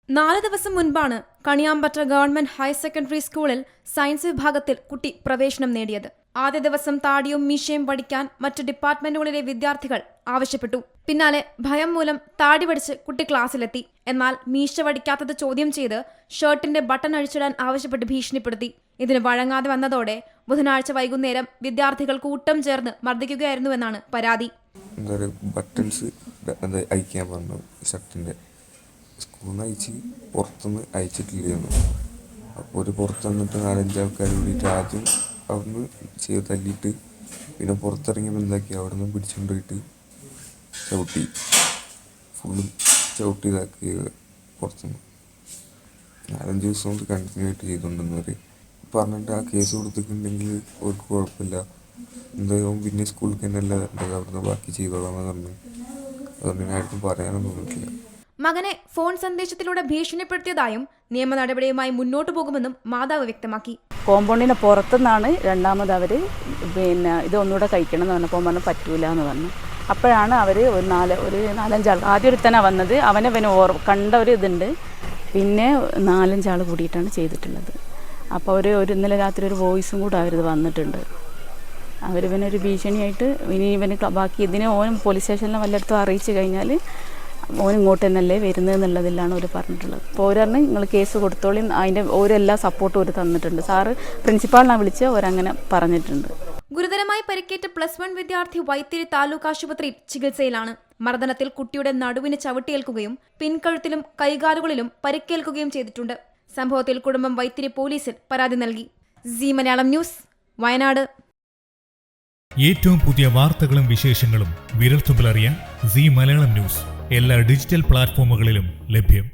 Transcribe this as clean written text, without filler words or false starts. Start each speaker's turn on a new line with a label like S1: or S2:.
S1: 4 ദിവസം മുൻപാണ് Kaniyambetta government higher secondary സ്കൂളിൽ സയൻസ് വിഭാഗത്തിൽ കുട്ടി പ്രവേശനം നേടിയത്. ആദ്യ ദിവസം താടിയും മീശയും പഠിക്കാൻ മറ്റ് ഡിപ്പാർട്ട്മെന്റുകളിലെ വിദ്യാർത്ഥികൾ ആവശ്യപ്പെട്ടു. പിന്നാലെ ഭയം മൂലം താടി വടിച്ച് കുട്ടി ക്ലാസ്സിലെത്തി. എന്നാൽ മീശ വടിക്കാത്തത് ചോദ്യം ചെയ്ത് ഷർട്ടിന്റെ ബട്ടൺ അഴിച്ചിടാൻ ആവശ്യപ്പെട്ട് ഭീഷണിപ്പെടുത്തി. ഇതിന് വഴങ്ങാതെ വന്നതോടെ ബുധനാഴ്ച വൈകുന്നേരം വിദ്യാർത്ഥികൾ കൂട്ടം ചേർന്ന് മർദ്ദിക്കുകയായിരുന്നുവെന്നാണ് പരാതി.
S2: ബട്ടൺസ് അയക്കാൻ പറഞ്ഞു. ഷർട്ടിൻ്റെ സ്കൂളിൽ നിന്ന് അയച്ച് പുറത്തുനിന്ന് അയച്ചിട്ടില്ലായിരുന്നു. അപ്പോൾ ഒരു പുറത്ത് വന്നിട്ട് 4-5 ആൾക്കാർ കൂടിയിട്ട് ആദ്യം അവിടുന്ന് ചെയ്ത് തല്ലിയിട്ട് പിന്നെ പുറത്തിറങ്ങിയപ്പോൾ എന്താക്കി അവിടെ നിന്ന് പിടിച്ചുകൊണ്ട് പോയിട്ട് ഫുള്ളും ചവിട്ടി ഇതാക്കിയത്. പുറത്തുനിന്ന് 4-5 ദിവസം കൊണ്ട് കണ്ടിന്യൂ ആയിട്ട് ചെയ്തുകൊണ്ടെന്നവർ പറഞ്ഞിട്ട് ആ കേസ് കൊടുത്തിട്ടുണ്ടെങ്കിൽ ഒരു കുഴപ്പമില്ല, എന്തായാലും പിന്നെ സ്കൂളിൽ തന്നെയല്ല അവിടുന്ന് ബാക്കി ചെയ്തോളാമെന്ന് പറഞ്ഞു. അതുകൊണ്ട് ഞാൻ ആർക്കും പറയാനൊന്നും തോന്നിയിട്ടില്ല.
S1: മകനെ ഫോൺ സന്ദേശത്തിലൂടെ ഭീഷണിപ്പെടുത്തിയതായും നിയമ നടപടിയുമായി മുന്നോട്ടു പോകുമെന്നും മാതാവ് വ്യക്തമാക്കി.
S3: കോമ്പൗണ്ടിന് പുറത്തുനിന്നാണ് രണ്ടാമത് അവർ ഇത് ഒന്നുകൂടെ കഴിക്കണം എന്ന് പറഞ്ഞപ്പോൾ പറഞ്ഞു പറ്റൂല എന്ന് പറഞ്ഞു. അപ്പോഴാണ് അവർ ഒരു 4-5 ആൾ ആദ്യം ഒരുത്തനാണ് വന്നത്. അവനെ കണ്ട ഒരു ഇതുണ്ട്. പിന്നെ 4-5 ആൾ കൂടിയിട്ടാണ് ചെയ്തിട്ടുള്ളത്. അപ്പോൾ ഒരു ഇന്നലെ രാത്രി ഒരു വോയിസും കൂടെ അവരിത് വന്നിട്ടുണ്ട്. അവരിവനൊരു ഭീഷണിയായിട്ട് ഇവന് ബാക്കി ഇതിനെ ഓനും പോലീസ് സ്റ്റേഷനിൽ വല്ലയിടത്തും അറിയിച്ചു കഴിഞ്ഞാൽ ഓൻ ഇങ്ങോട്ട് തന്നെയല്ലേ വരുന്നതെന്നുള്ളതിലാണ് അവർ പറഞ്ഞിട്ടുള്ളത്. അപ്പോൾ ഓരറിന് നിങ്ങൾ കേസ് കൊടുത്തോളി, അതിൻ്റെ ഓരെല്ലാ സപ്പോർട്ടും അവർ തന്നിട്ടുണ്ട്. സാറ് പ്രിൻസിപ്പാളിനെ വിളിച്ച് ഓരങ്ങനെ പറഞ്ഞിട്ടുണ്ട്.
S1: ഗുരുതരമായി പരിക്കേറ്റ +1 വിദ്യാർത്ഥി വൈത്തിരി താലൂക്ക് ആശുപത്രിയിൽ ചികിത്സയിലാണ്. മർദ്ദനത്തിൽ കുട്ടിയുടെ നടുവിന് ചവിട്ടിയേൽക്കുകയും പിൻകഴുത്തിലും കൈകാലുകളിലും പരിക്കേൽക്കുകയും ചെയ്തിട്ടുണ്ട്. സംഭവത്തിൽ കുടുംബം വൈത്തിരി പോലീസിൽ പരാതി നൽകി. Zee Malayalam news, Wayanad.
S4: ഏറ്റവും പുതിയ വാർത്തകളും വിശേഷങ്ങളും വിരൽത്തുമ്പിലറിയാൻ സീ മലയാളം ന്യൂസ് എല്ലാ ഡിജിറ്റൽ പ്ലാറ്റ്ഫോമുകളിലും ലഭ്യം.